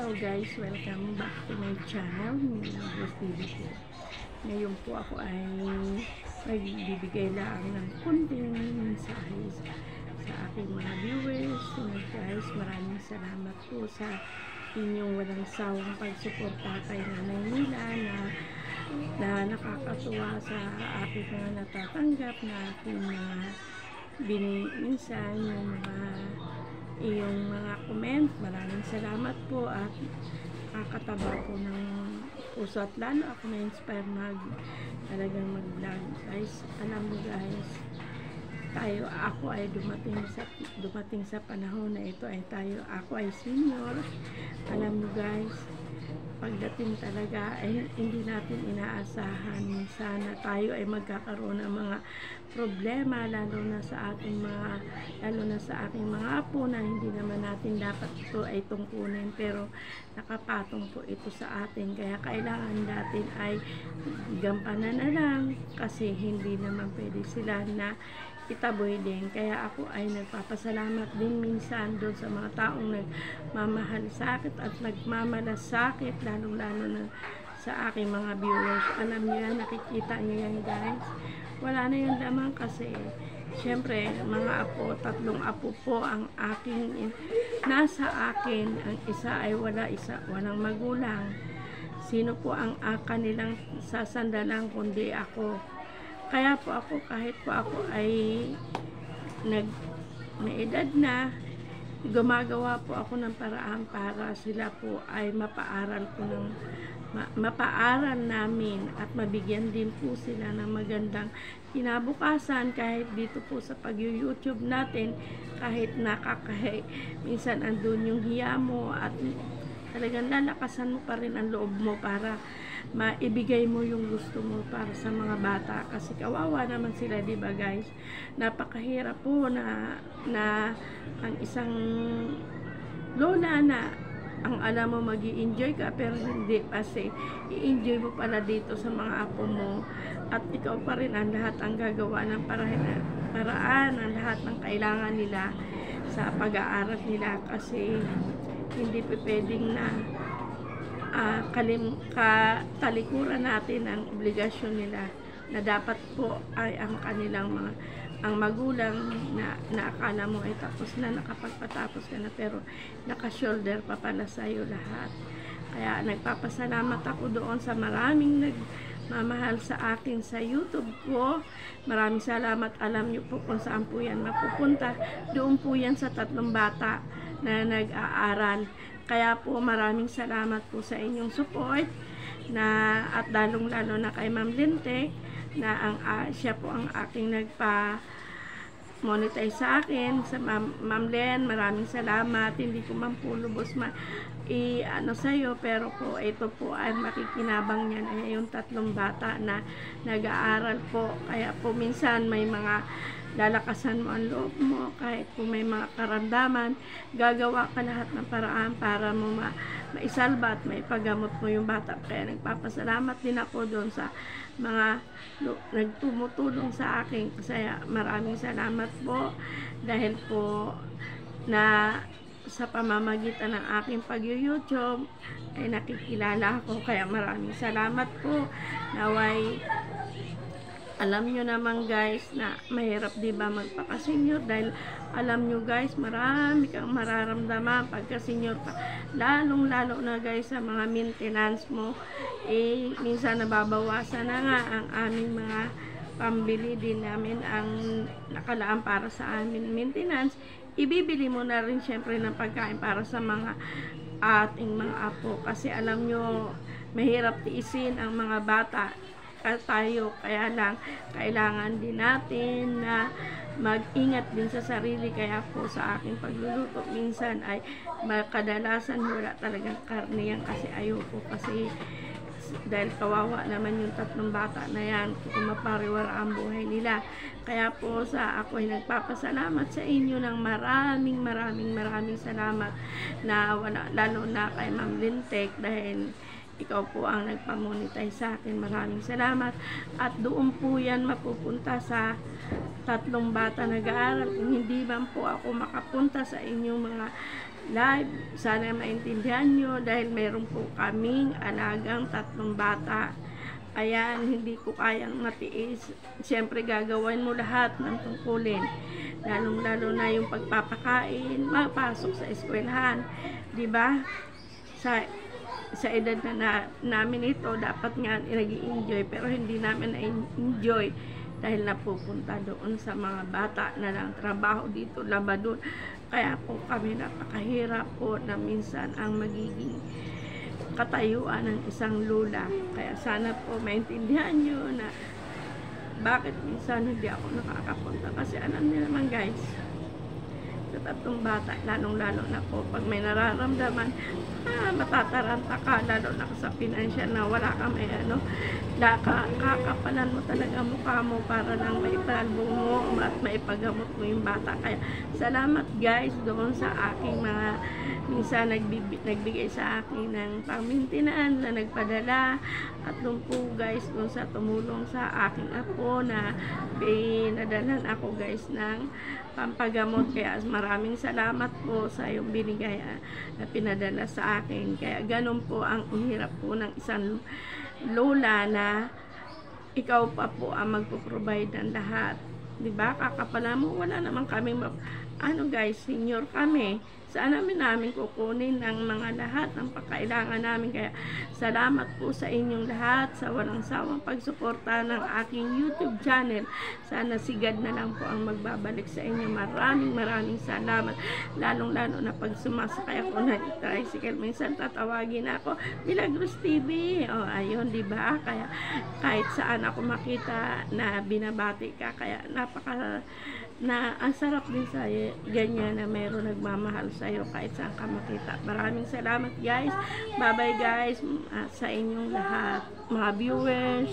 Hello guys, welcome back to my channel, Milagros TV po. Ngayon po ako ay magbibigay lang ng kunting mensahe sa aking mga viewers. So guys, maraming salamat po sa inyong walang sawang pagsuporta kay Nanay Mila na nakakatuwa sa aking mga natatanggap na aking mga minsan yung mga comment. Maraming salamat po at kakataba po ng puso at lalo ako na-inspire talagang mag-vlog guys. Alam mo guys, ako ay dumating sa panahon na ito ay ako ay senior. Alam mo guys, pagdating talaga ay hindi natin inaasahan minsan na tayo ay magkakaroon ng mga problema, lalo na sa aking mga apo na hindi naman natin dapat ito ay tungkunin, pero nakapatong po ito sa atin, kaya kailangan natin ay gampanan na lang kasi hindi naman pwede sila na itaboy din. Kaya ako ay nagpapasalamat din minsan doon sa mga taong nagmamahal sa akin at nagmamalasakit, lalo na sa aking mga viewers. Alam niyo yan, nakikita niyo yan guys. Wala na yung laman kasi syempre mga apo, 3 apo po ang aking nasa akin. Ang isa ay walang magulang. Sino po ang kanilang sasandalan kundi ako? Kaya po ako, kahit po ako ay may edad na, gumagawa po ako ng paraan para sila po ay mapaaral namin at mabigyan din po sila ng magandang kinabukasan. Kahit dito po sa pag-YouTube natin, kahit minsan andun yung hiya mo at talagang lalakasan mo pa rin ang loob mo para maibigay mo yung gusto mo para sa mga bata, kasi kawawa naman sila, di ba guys? Napakahirap po na ang isang lola na ang alam mo magi-enjoy ka pero hindi, kasi i-enjoy mo pala dito sa mga apo mo at ikaw pa rin ang lahat ang gagawa ng paraan ang lahat ng kailangan nila sa pag-aaral nila, kasi hindi pwedeng na talikuran natin ang obligasyon nila na dapat po ay ang kanilang ang magulang na akala mo ay tapos na, nakapagpatapos ka na, pero naka-shoulder pa pala sa'yo lahat. Kaya nagpapasalamat ako doon sa maraming nagmamahal sa akin sa YouTube ko. Maraming salamat. Alam niyo po kung saan po yan mapupunta. Doon po yan sa 3 bata na nag-aaral. Kaya po maraming salamat po sa inyong support at lalong-lalo na kay Ma'am Lintek na siya po ang aking nagpa-monetize sa akin. Sa Ma'am Len, maraming salamat. Hindi ko man po lubos sa'yo, pero po ito po ay makikinabang niyan ay yung 3 bata na nag-aaral po. Kaya po minsan may mga lalakasan mo ang loob mo, kahit kung may mga karamdaman, gagawa ka lahat ng paraan para mo maisalba at maipagamot mo yung bata. Kaya nagpapasalamat din ako doon sa mga nagtumutulong sa akin. Kaya maraming salamat po dahil po na sa pamamagitan ng aking pag-YouTube ay nakikilala ako. Kaya maraming salamat po. Naway alam nyo naman guys na mahirap diba magpaka-senior, dahil alam nyo guys, marami kang mararamdaman pagka-senior ka, lalong-lalo na guys sa mga maintenance mo. Minsan nababawasan na nga ang aming mga pambili din namin ang nakalaan para sa amin maintenance. Ibibili mo na rin syempre ng pagkain para sa mga ating mga apo, kasi alam nyo mahirap tiisin ang mga bata tayo, kaya lang kailangan din natin na mag-ingat din sa sarili. Kaya po sa aking pagluluto minsan ay kadalasan wala talagang karne yan, kasi ayoko, kasi dahil kawawa naman yung 3 bata na yan kung mapariwara ang buhay nila. Kaya po ako ay nagpapasalamat sa inyo ng maraming salamat, na lalo na kay Ma'am Lintek, dahil ikaw po ang nagpamonetize sa akin. Maraming salamat. At doon po yan mapupunta sa 3 bata nag-aaral. Kung hindi man po ako makapunta sa inyong mga live. Sana maintindihan nyo dahil meron po kaming alagang 3 bata. Ayan, hindi ko kayang matiis. Siyempre gagawin mo lahat ng tungkulin. Lalong-lalo na yung pagpapakain, mapasok sa eskwelahan. 'Di ba? Sa edad namin ito, dapat nga nag-i-enjoy, pero hindi namin na-enjoy dahil napupunta doon sa mga bata na lang trabaho dito, labador. Kaya po kami napakahirap po na minsan ang magiging katayuan ng isang lola. Kaya sana po maintindihan nyo na bakit minsan hindi ako nakakapunta, kasi alam niyo naman guys, sa 3 bata, lalong-lalo na po pag may nararamdaman, matataranta ka, lalo na sa financial na wala ka may kakapalan mo talaga mukha mo para lang maipalbo mo at maipagamot mo yung bata. Kaya salamat guys doon sa aking mga minsan nagbigay sa akin ng pang-maintenance na nagpadala, at doon po guys doon sa tumulong sa aking apo na pinadalan ako guys ng pampagamot. Kaya maraming salamat po sa yung binigay na pinadala sa akin. Kaya ganun po ang hirap po ng isang lola na ikaw pa po ang magpo-provide ng lahat, 'di ba? Kakapala mo, wala naman kaming guys, senior kami. Saan namin kukunin ng mga lahat ng pakailangan namin. Kaya salamat po sa inyong lahat sa walang sawang pagsuporta ng aking YouTube channel. Sana sigad na lang po ang magbabalik sa inyo. Maraming salamat. Lalong-lalo na pag sumasakay ako ng tricycle, minsan tatawagin ako, Milagros TV. O, ayun, di ba? Kaya kahit saan ako makita na binabati ka, kaya ang sarap din sa ganyan na mayroon nagmamahal sa iyo kahit saan ka makita. Maraming salamat guys. Bye bye guys sa inyong lahat, mga viewers.